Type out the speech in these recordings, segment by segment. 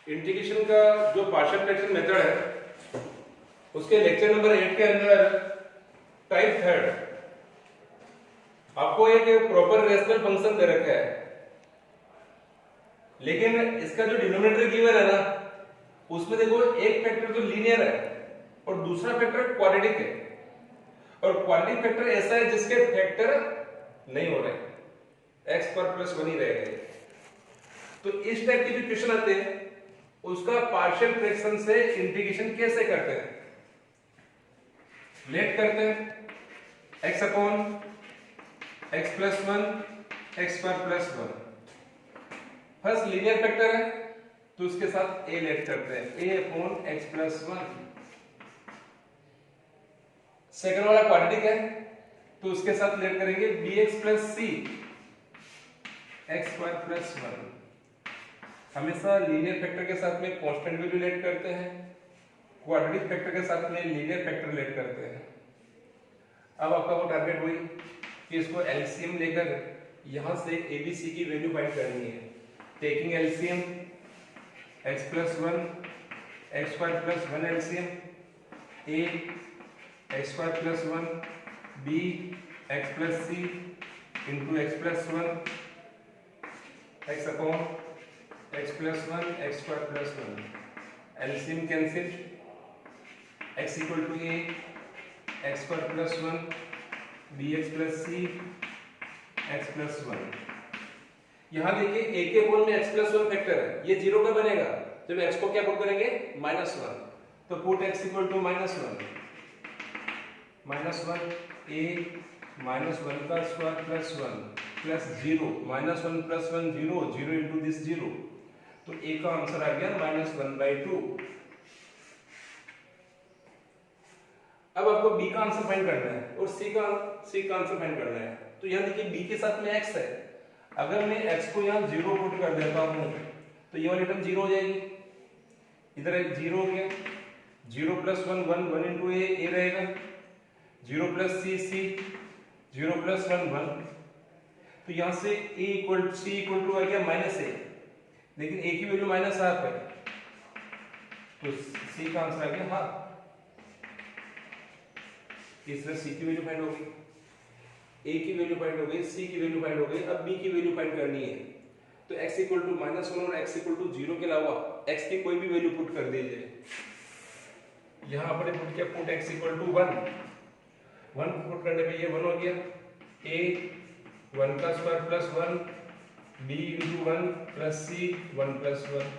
Integration का जो partial fraction method है उसके लेक्चर नंबर 8 के अंदर टाइप थर्ड आपको एक प्रॉपर रेशनल फंक्शन दे रखा है, लेकिन इसका जो डिनोमिनेटर गिवन है ना उसमें देखो एक फैक्टर तो लीनियर है और दूसरा फैक्टर क्वाड्रेटिक है, और क्वाड्रेटिक फैक्टर ऐसा है जिसके फैक्टर नहीं हो रहे, x पर प्लस 1 ही रहेगा। तो इस टाइप के जो क्वेश्चन आते हैं उसका पार्शियल फ्रैक्शन से इंटीग्रेशन कैसे करते हैं, लेट करते हैं x upon x plus 1 x पर प्लस 1। फर्स्ट लीनियर फैक्टर है तो उसके साथ a लेट करते हैं, a upon x plus 1। Second वाला क्वाड्रेटिक है तो उसके साथ लेट करेंगे bx plus c x square plus 1। हमेशा लीनियर फैक्टर के साथ में कांस्टेंट वैल्यू लेट करते हैं, क्वाड्रेटिक फैक्टर के साथ में लीनियर फैक्टर लेट करते हैं। अब आपका वो टारगेट हुई कि इसको एलसीएम लेकर यहां से एबीसी की वैल्यू फाइंड करनी है। Taking LCM x plus 1 x square plus 1 LCM a x square plus 1 b x plus c into x plus 1 x upon x plus 1 x square plus 1। LCM cancel, x equal to a x square plus 1 bx plus c x plus 1। यहां देखिए a के बोल में x plus 1 factor है, ये zero का बनेगा जब x को क्या पुट करेंगे माइनस 1, तो put x equal to minus 1 a minus 1 का square plus 1 plus 0 minus 1 plus 1 0 0 into this 0, तो a का आंसर आ गया -1/2। अब आपको b का आंसर फाइंड करना है और c का आंसर फाइंड करना है। तो यहाँ देखिए b के साथ में x है, अगर मैं x को यहाँ 0 पुट कर देता हूँ तो ये वाली टर्म 0 हो जाएगी, इधर 0 हो गया, 0 प्लस 1 1 इंटू a रहेगा, 0 प्लस c 0 प्लस 1 1, तो यहाँ से c इक्वल टू आ गया -a, लेकिन a की वैल्यू -1/2 है तो c का आंसर आ गया हाफ। इस तरह c की वैल्यू फाइंड हो गई, a की वैल्यू फाइंड हो गई, c की वैल्यू फाइंड हो गई। अब b की वैल्यू फाइंड करनी है, तो x इक्वल टू -1 और x इक्वल टू 0 के अलावा x की कोई भी वैल्यू पुट कर दीजिए। यहाँ पर पुट किया, put x equal to 1 put करने पे ये 1 हो गया, a 1 का square plus 1 b into 1 plus c 1 plus 1,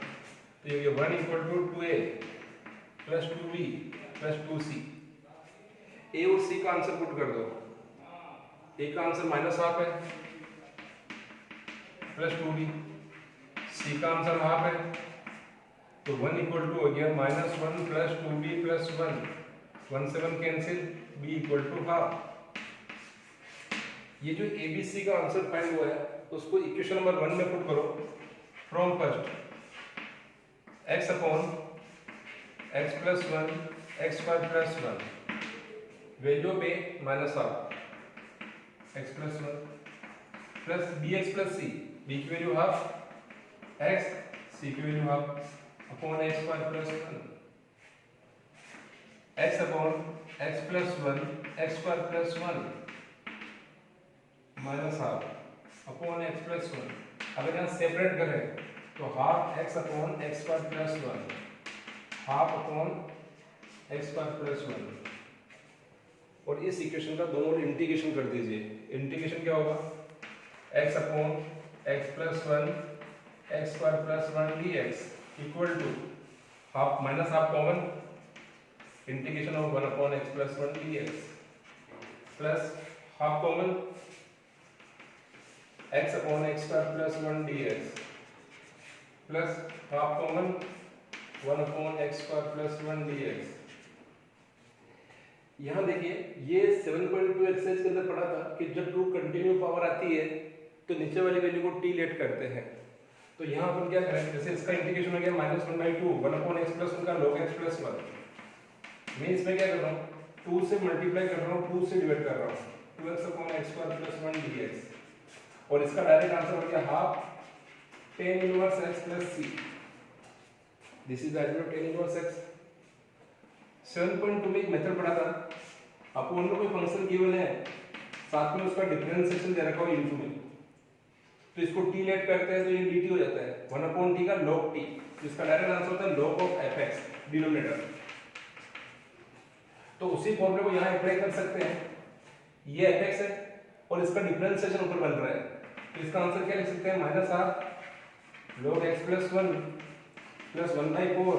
तो ये 1 equal to 2a plus 2b plus 2c। a और c का आंसर पुट कर दो, a का आंसर -1/2 है प्लस 2b, c का आंसर हाफ है, तो 1 इक्वल टू हो गया -1 प्लस 2b प्लस 1, 1 से 1 cancel, b equal to half. ये जो abc का आंसर फाइंड हुआ है उसको इक्वेशन नंबर 1 में पुट करो। From first x upon x plus 1 x square plus 1, value पे -1/2 x plus 1 plus bx plus c, b की वैल्यू हाफ x, c की value half, upon x square plus 1, x upon x plus 1 x square plus 1 -1/2 upon x plus 1। अगर यहाँ separate करें तो half x upon x square plus 1 half upon x square plus 1, और इस equation का दोनों integration कर दीजिए। इंटीग्रेशन क्या होगा, x upon x plus 1 x square plus 1 dx equal to half minus half common, integration of 1 upon x plus 1 dx plus half common x upon x square plus 1 dx plus half common 1 upon x square plus 1 dx। यहाँ देखिए ये 7.2 exercise के अंदर पढ़ा था कि जब to continue power आती है तो नीचे वाली वैल्यू को t लेट करते हैं। तो यहाँ अपन क्या करें, जैसे इसका इंटीग्रेशन हो गया -1/2 1 अपॉन x प्लस 1 का log x प्लस 1, मैं इसमें क्या कर रहा हूँ 2 से मल्टीप्लाई कर रहा हूँ, 2 से डिवाइड कर रहा हूँ, 2x upon x square plus 1 dx, और इसका डायरेक्ट आंसर हो गया half tan inverse x plus c। This is value of tan inverse x। 7.2 में एक मेथड पढ़ा था, आपको उनमें कोई फंक्शन गिवन है, साथ में उसका डिफरेंशिएशन दे रखा हो इनटू में, तो इसको t लेट करते हैं तो ये dt हो जाता है 1/t का log t, तो इसका डायरेक्ट आंसर होता है log ऑफ fx डिनोमिनेटर। तो उसी फॉर्मूले को यहाँ अप्लाई कर सकते हैं, ये fx है और इसका डिफरेंशिएशन ऊपर बन रहा है, तो इसका आंसर क्या लिख सकते हैं, -r log x plus 1 plus 1/4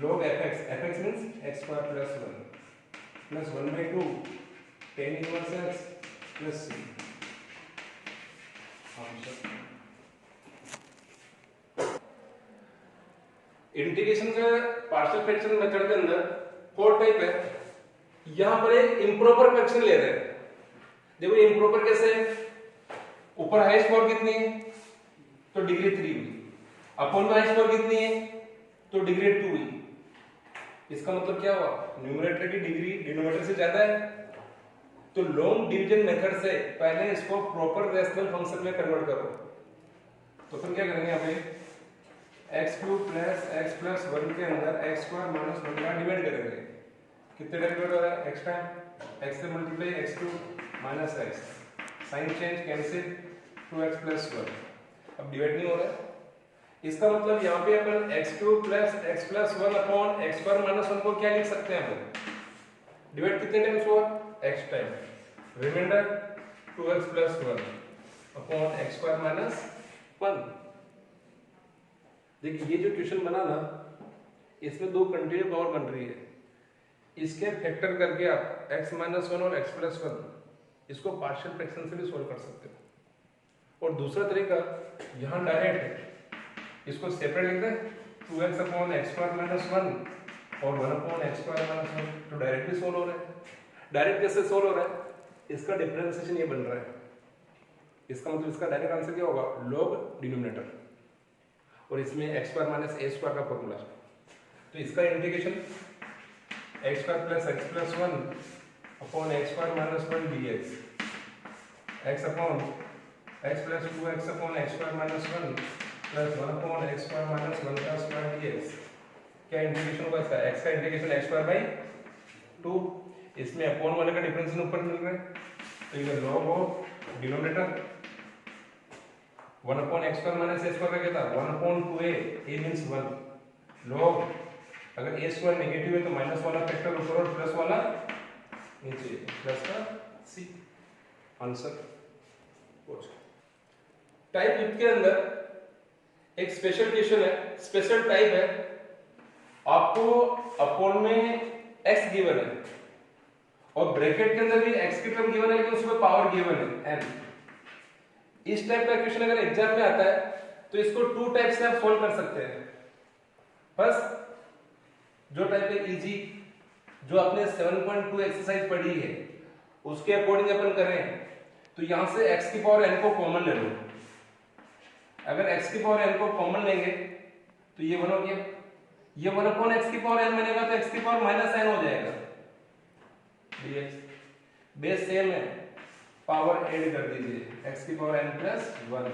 log fx, fx means x square plus 1 plus 1/2 tan inverse x plus c। Integration का पार्शियल फ्रैक्शन मेथड के अंदर 4 टाइप है, यहां पर एक इम्प्रॉपर फ्रैक्शन ले रहे हैं। देखो इम्प्रॉपर कैसे है, ऊपर हाईएस्ट पावर कितनी है तो डिग्री 3 हुई, अपॉन में हाईएस्ट पावर कितनी है तो डिग्री 2 हुई। इसका मतलब क्या हुआ, न्यूमरेटर की डिग्री डिनोमिनेटर से ज्यादा है, तो लॉन्ग डिवीजन मेथड से पहले इसको प्रॉपर रेशनल फंक्शन में कन्वर्ट करो। तो फिर क्या करेंगे, यहाँ पे x³ प्लस x प्लस 1 के अंदर x² माइनस 1 का डिवाइड करेंगे, कितने टाइम डिवाइड हो रहा है, x टाइम, x से multiply x³ minus x, sign change cancel 2x plus 1, अब डिवाइड नहीं हो रहा है। इसका मतलब यहाँ पे अपन x³ plus x plus 1 upon x² minus 1 को क्या लिख सकते हैं हम, डिवाइड कितने टाइम्स हुआ, x time, remainder 2x plus 1 upon x² minus 1। देखिए ये जो क्वेश्चन बना ना, इसमें दो कंटिन्यू पावर बन रही है, इसके फैक्टर करके आप x माइनस 1 और x प्लस 1 इसको पार्शियल फ्रैक्शन से भी सॉल्व कर सकते हो। और दूसरा तरीका यहाँ डायरेक्ट इसको सेपरेट लिखते हैं, 2x अपॉन x² माइनस 1 और 1 अपॉन x² माइनस 1, तो डायरेक्ट भी सोल्व हो रहा है। डायरेक्ट कैसे सोल्व हो रहा है, इसका डिफरेंशिएशन ये बन रहा है, इसका मतलब इसका डायरेक्ट आंसर क्या होगा, log डिनोमिनेटर, और इसमें x² माइनस a² का फॉर्मूला, तो इसका integration x² plus x plus 1 upon x² minus 1 dx, x upon x plus 2x upon x² minus 1 plus 1 upon x² minus 1 का स्क्वायर dx। क्या integration होगा इसका, x का इंटीग्रेशन x² बाई 2, इसमें upon वाले का डिफरेंशिएशन ऊपर मिल रहा है, तो ये log of denominator 1 upon x² minus a² का क्या था, 1 upon 2a, a means 1, log अगर a² नेगेटिव है तो माइनस वाला फैक्टर ऊपर और प्लस वाला नीचे, प्लस का c। आंसर टाइप विथ के अंदर एक स्पेशल क्वेश्चन है, स्पेशल टाइप है, आपको अपॉन में x गिवन है और ब्रैकेट के अंदर भी x की टर्म गिवन है, लेकिन उसमें पावर गिवन है n। इस टाइप का क्वेश्चन अगर एग्जाम में आता है तो इसको 2 टाइप से आप सॉल्व कर सकते हैं। फर्स्ट जो टाइप है इजी, जो आपने 7.2 एक्सरसाइज पढ़ी है उसके अकॉर्डिंग अपन करें, तो यहां से x की पावर n को कॉमन ले लो। अगर x की पावर n को कॉमन लेंगे तो ये 1 हो गया, ये 1 अपॉन x की पावर n बनेगा तो x की पावर माइनस n हो जाएगा dx। बेस सेम है, पावर ऐड कर दीजिए, x की पावर n प्लस 1,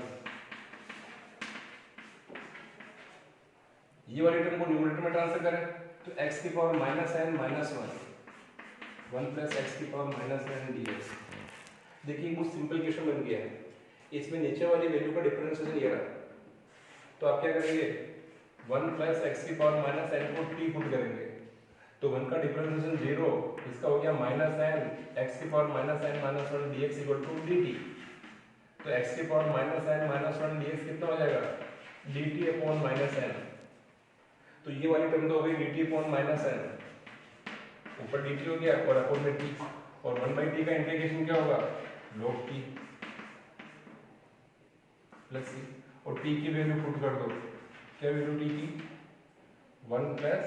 ये वाली टर्म को न्यूमरेटर में ट्रांसफर करें तो x की power minus n minus 1 plus x की पावर माइनस n dx। देखिए कुछ सिंपल क्वेश्चन बन गया है, इसमें नीचे वाली वैल्यू का डिफरेंशिएशन ये रहा, तो आप क्या करेंगे, 1 प्लस x की पावर माइनस n को t पुट करेंगे, तो 1 का डिफरेंशिएशन 0, इसका हो गया माइनस n, x की power minus n minus 1 dx equal to dt, तो x की power minus n minus 1 dx कितना हो जाएगा, dt अपॉन माइनस n। तो ये वाली टर्म तो हो गई dt अपॉन माइनस n, ऊपर dt हो गया और अपॉन में t, और 1/t का इंटीग्रेशन क्या होगा, log t प्लस c, और t की वैल्यू पुट कर दो, क्या वैल्यू t की, 1 प्लस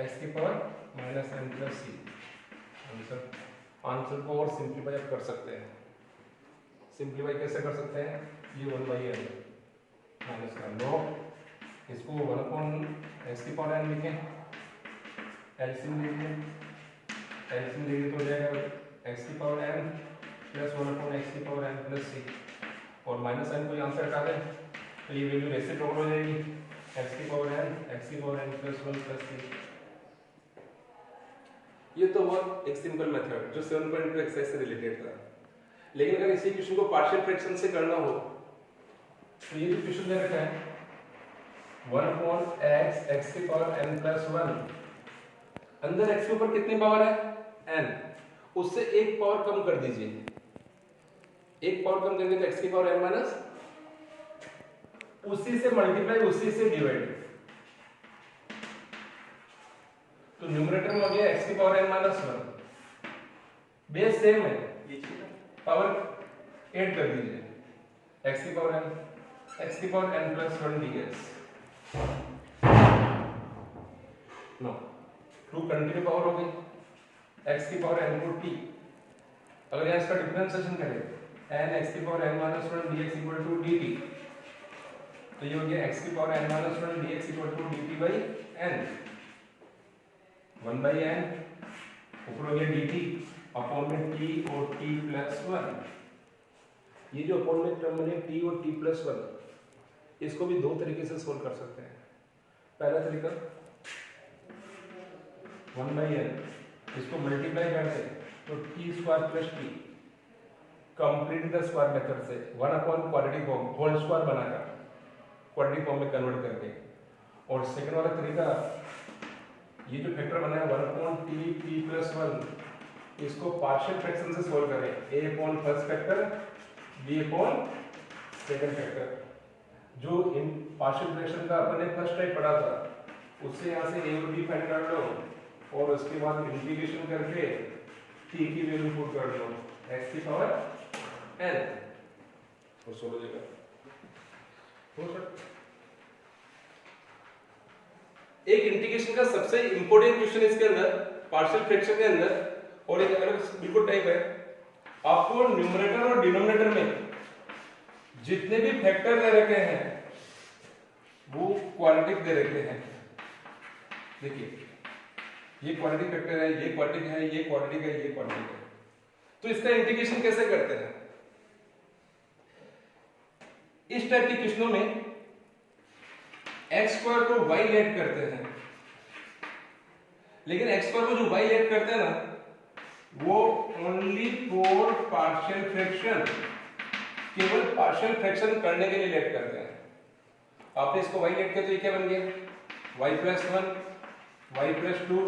x की power minus n plus c। Answer को और सिंप्लीफाई कर सकते हैं, सिंप्लीफाई कैसे कर सकते हैं, ये 1/n माइनस का log, इसको 1 अपॉन x की पावर n लिखें, एलसीएम लीजिए, एलसीएम लीजिए तो हो जाएगा x की power n plus 1 upon x की पावर n प्लस c, और माइनस n को यहाँ से हटा दें तो ये वैल्यू रेसिप्रोकल हो जाएगी, x की पावर n एक्स की पावर n प्लस 1 प्लस 3। ये तो बहुत एक सिंपल मेथड जो 7.2 एक्सरसाइज से रिलेटेड था। लेकिन अगर इसी क्वेश्चन को पार्शियल फ्रैक्शन से करना हो तो ये जो क्वेश्चन दे रखा है 1/x x की पावर n प्लस 1, अंदर x के ऊपर कितनी पावर है n, उससे एक पावर कम कर दीजिए। एक पावर कम करेंगे तो x की पावर n माइनस, उसी से मल्टीप्लाई उसी से डिवाइड, तो न्यूमरेटर में हो गया x की power n minus 1, base same है, पावर 8 कर दीजिए, x की पावर n प्लस 1 dx। नो 2 कंटिन्यू पावर हो गई, x की पावर n को t, अगर यहाँ इसका डिफरेंशिएशन करें n x की power n minus 1 dx equal to dt, तो ये हो गया x की power n minus 1 dx equal to dt by n, 1 by n ऊपर हो गया dt अपॉन में t और t प्लस 1। ये जो अपॉन में टर्म बने t और t प्लस 1, इसको भी दो तरीके से सोल्व कर सकते हैं। पहला तरीका 1 बाई n, इसको मल्टीप्लाई करते तो t square plus t, complete the square method से 1 upon quadratic form whole square बनाकर क्वाड्रेटिक फॉर्म में कन्वर्ट करके। और सेकंड वाला तरीका, ये जो फैक्टर बना है 1 अपॉन t प्लस 1, इसको पार्शियल फ्रैक्शन से सोल्व करें, a upon first factor b upon second factor. जो इन पार्शियल फ्रैक्शन का अपने फर्स्ट टाइप पढ़ा था उससे यहाँ से a और b फाइंड कर लो और उसके बाद इंटीग्रेशन करके t की वैल्यू पुट कर लो x की पावर n और सोल्व हो जाएगा। एक इंटीग्रेशन का सबसे इंपॉर्टेंट क्वेश्चन इसके अंदर पार्शियल फ्रैक्शन के अंदर, और एक अलग बिल्कुल टाइप है, आपको न्यूमरेटर और डिनोमिनेटर में जितने भी फैक्टर दे रखे हैं वो क्वाड्रेटिक दे रखे हैं। देखिए ये क्वाड्रेटिक फैक्टर है, ये क्वाड्रेटिक है, ये क्वाड्रेटिक है, ये क्वाड्रेटिक है, तो इसका इंटीग्रेशन कैसे करते हैं? इस टाइप के क्वेश्चनों में एक्स स्क्वायर को वाई लेट करते हैं, लेकिन एक्स स्क्वायर को जो वाई लेट करते हैं ना वो ओनली फॉर पार्शियल फ्रैक्शन, केवल पार्शियल फ्रैक्शन करने के लिए लेट करते हैं। आपने इसको वाई लेट किया तो ये क्या बन गया y plus 1, y plus 2,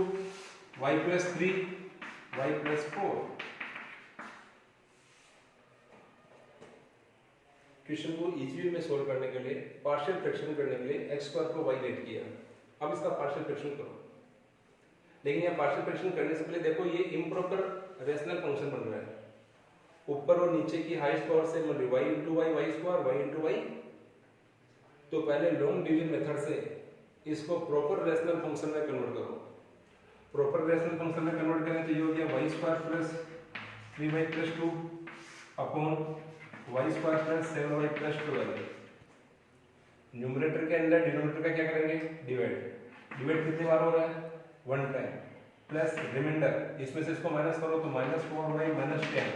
y plus 3, y plus 4। Question को इजी में सोल्व करने के लिए, पार्शियल फ्रैक्शन करने के लिए एक्स स्क्वायर को वाई लेट किया। अब इसका पार्शियल फ्रैक्शन करो, लेकिन यहाँ पार्शियल फ्रैक्शन करने से पहले देखो ये इम्प्रॉपर रेशनल फंक्शन बन रहा है, ऊपर और नीचे की हाईएस्ट पावर से मिल रही y into y y square y into y. तो पहले लॉन्ग डिवीजन मेथड से इसको प्रॉपर रेशनल फंक्शन में कन्वर्ट करो। प्रॉपर रेशनल फंक्शन में कन्वर्ट करें तो ये हो गया y square plus 3y plus 2 upon y square plus 7y plus 12। Numerator के अंदर डिनोमिनेटर का क्या करेंगे डिवाइड, डिवाइड कितनी बार हो रहा है 1 टाइम, प्लस रिमाइंडर, इसमें से इसको माइनस करो तो minus 4y minus 10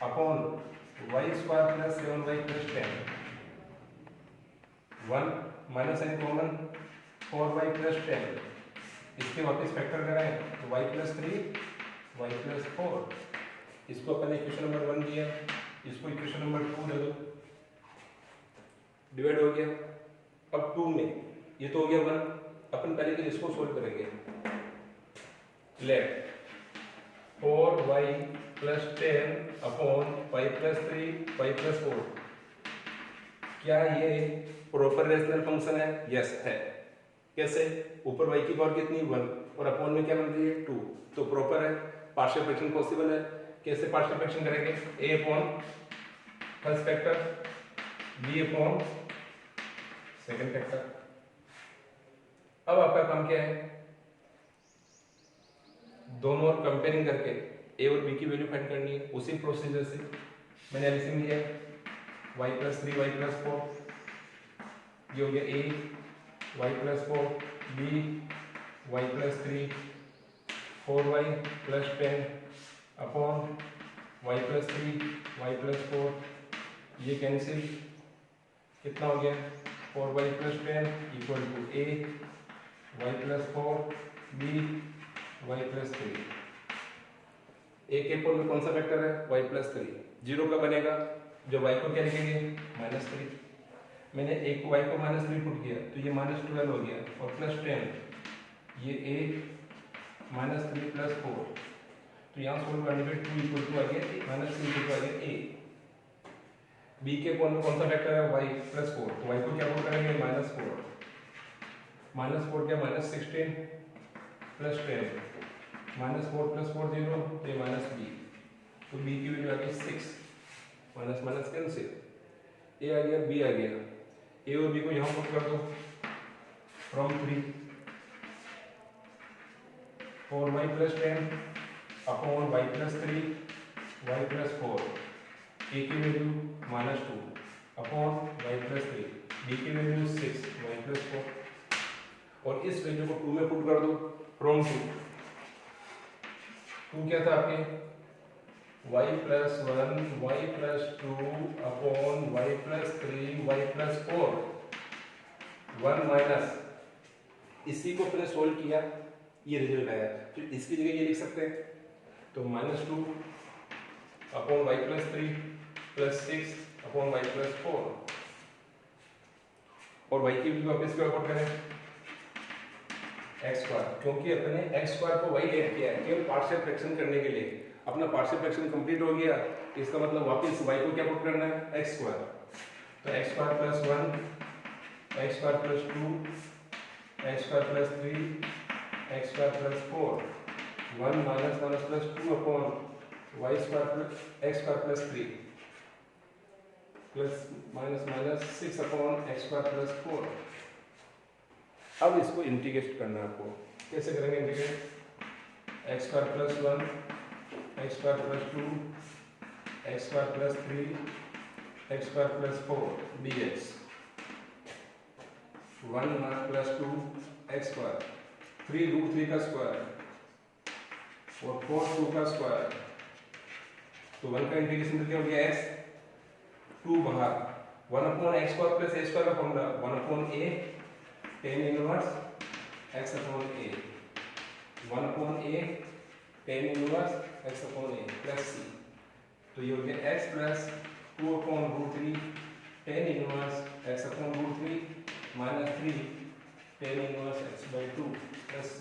upon y square plus 7y plus 10, 1 minus n common 4y plus 10, इसके वापस फैक्टर करें तो y प्लस 3 y प्लस 4। इसको अपन इक्वेशन नंबर 1 दिया, इसको इक्वेशन नंबर 2 दे दो, डिवाइड हो गया। अब 2 में ये तो हो गया 1, अपन पहले के इसको सोल्व करेंगे। Let 4y plus 10 upon y plus 3 y plus 4, क्या ये प्रॉपर रेशनल फंक्शन है? यस है। कैसे? ऊपर y की पावर कितनी 1 और अपॉन में क्या बन रही है 2, तो प्रॉपर है, पार्शियल फ्रैक्शन पॉसिबल है। कैसे पार्शियल फ्रैक्शन करेंगे? a upon first factor b upon second factor. अब आपका काम क्या है? दोनों और कंपेयरिंग करके a और b की वैल्यू फाइंड करनी है। उसी प्रोसीजर से मैंने एलसीएम लिया y प्लस 3 y प्लस 4, ये हो गया a y plus 4 b y plus 3 4y plus 10 upon y plus 3 y plus 4, ये कैंसिल, कितना हो गया 4y plus 10 equal to a, y plus 4, b, y plus 3। a के पोल में कौन सा वेक्टर है? y plus 3। जीरो का बनेगा, जो y को क्या लिखेंगे? -3। मैंने एक y को -3 पुट किया तो ये -12 हो गया, और प्लस 10 ये a -3 प्लस 4, तो यहाँ सोल्व करने पे 2 इक्वल टू आ गया, -2 इक्वल टू आ गया a। b के कोण में कौन सा वेक्टर है? y प्लस 4, तो y को क्या पुट करेंगे? -4 क्या? -16 प्लस 10, -4 प्लस 4 0, तो ये -b, तो b की वैल्यू आ गई 6, माइनस माइनस कैंसिल, a आ गया, b आ गया, a और b को यहाँ पुट कर दो, from 3 4y plus 10 upon y plus 3 y plus 4, a की value -2 upon y plus 3, b की वैल्यू 6 y प्लस 4, और इस वैल्यू को 2 में पुट कर दो, फ्रॉम 2 क्या था आपके? y plus 1 y plus 2 upon y plus 3 y plus 4, 1 minus, इसी को फिर सोल्व किया, ये रिजल्ट आया, तो इसकी जगह ये लिख सकते हैं, तो -2 upon y plus 3 plus 6 upon y plus 4, और y की वैल्यू वापस क्या पुट करें? x स्क्वायर, क्योंकि अपने x स्क्वायर को y लेट किया है केवल पार्शियल फ्रैक्शन करने के लिए। अपना पार्शियल फ्रैक्शन कंप्लीट हो गया, इसका मतलब वापस y को क्या पुट करना है? x स्क्वायर, तो x square plus 1 x square plus 2 x square plus 3 x square plus 4, 1 minus minus plus 2 upon y square plus x square plus 3 plus minus minus 6 upon x square plus 4। अब इसको integrate करना है आपको, कैसे करेंगे integrate? x square plus 1 x square plus 2 x square plus 3 x square plus 4 dx, 1 plus 2 x square, 3 root 3 का square और 4 2 का स्क्वायर, तो 1 का इंटीग्रेशन क्या हो गया? x, 2 बाहर, 1 upon x square plus a square का formula 1 upon a tan inverse x upon a, 1 upon a tan inverse x upon a plus c, तो ये हो गया x plus 2 upon root 3 tan inverse x upon root 3 minus 3 tan inverse x by 2 plus c।